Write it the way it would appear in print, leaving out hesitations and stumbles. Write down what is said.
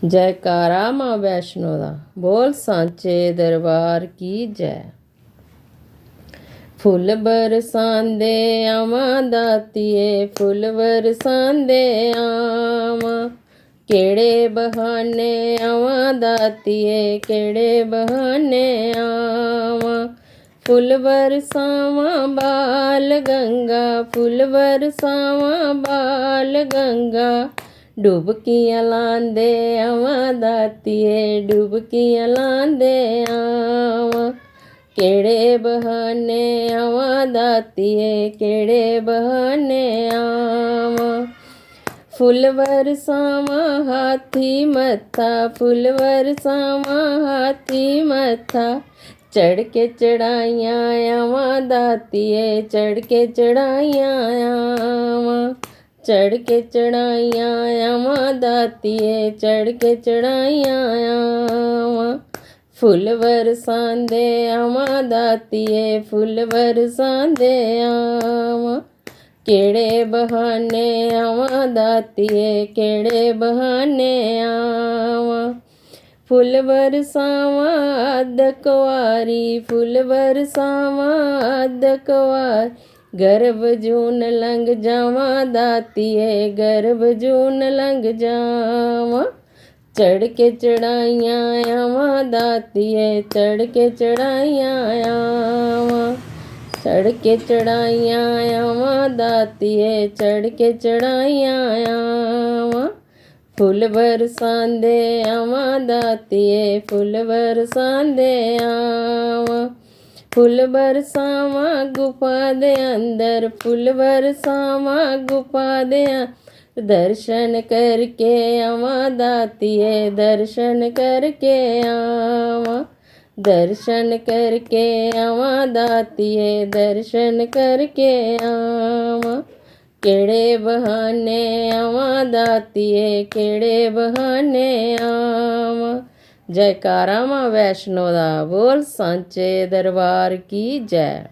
जयकारा माँ वैष्णो दा, बोल सांचे दरबार की जय। फुल बरसांदे आवां दातिए, फुल बरसांदे आवां, केड़े बहाने आवां दातिए, केड़े बहाने आवां। फुल बरसावां बाल गंगा, फुल बरसावां बाल गंगा, डुबकियां लांदे आवां दातिए, डुबकियां लांदे आवां। केड़े बहाने आवां दातिए, केड़े बहाने आवां। फुल बरसावां हाथी मत्था, फुल बरसावां हाथी मत्था, चढ़ के चढ़ाइयां आवां दातिए, चढ़ के चढ़ाइयां आवां। चढ़ के चढ़ाइयां आवां दातिए, चढ़ के चढ़ाइयां आवां। फुल बरसांदे आवां दातिए, फुल बरसांदे आवां, केड़े बहाने आवां दातिए, केड़े बहाने आवां। फुल बरसावां अद्ध कुंवारी, फुल बरसावां अद्ध कुंवारी, गर्भ जून लंघ जावां दातिए, गर्भ जून लंघ जावां। चढ़ के चढ़ाइयां आवां दातिए, चढ़ के चढ़ाइयां आवां। चढ़ के चढ़ाइयां आवां दातिए, चढ़ के चढ़ाइयां आवां। फुल बरसांदे आवां दातिए, फुल बरसांदे आवां। फुल बरसावां गुफा दे अंदर, फुल बरसावां गुफा दे अंदर, दर्शन करके आवां दातिए, दर्शन करके आवां। दर्शन करके आवां दातिए, दर्शन करके आवां। केड़े बहाने आवां दातिए, केड़े बहाने आवां। जयकारा माँ वैष्णो दा, बोल सांचे दरबार की जय।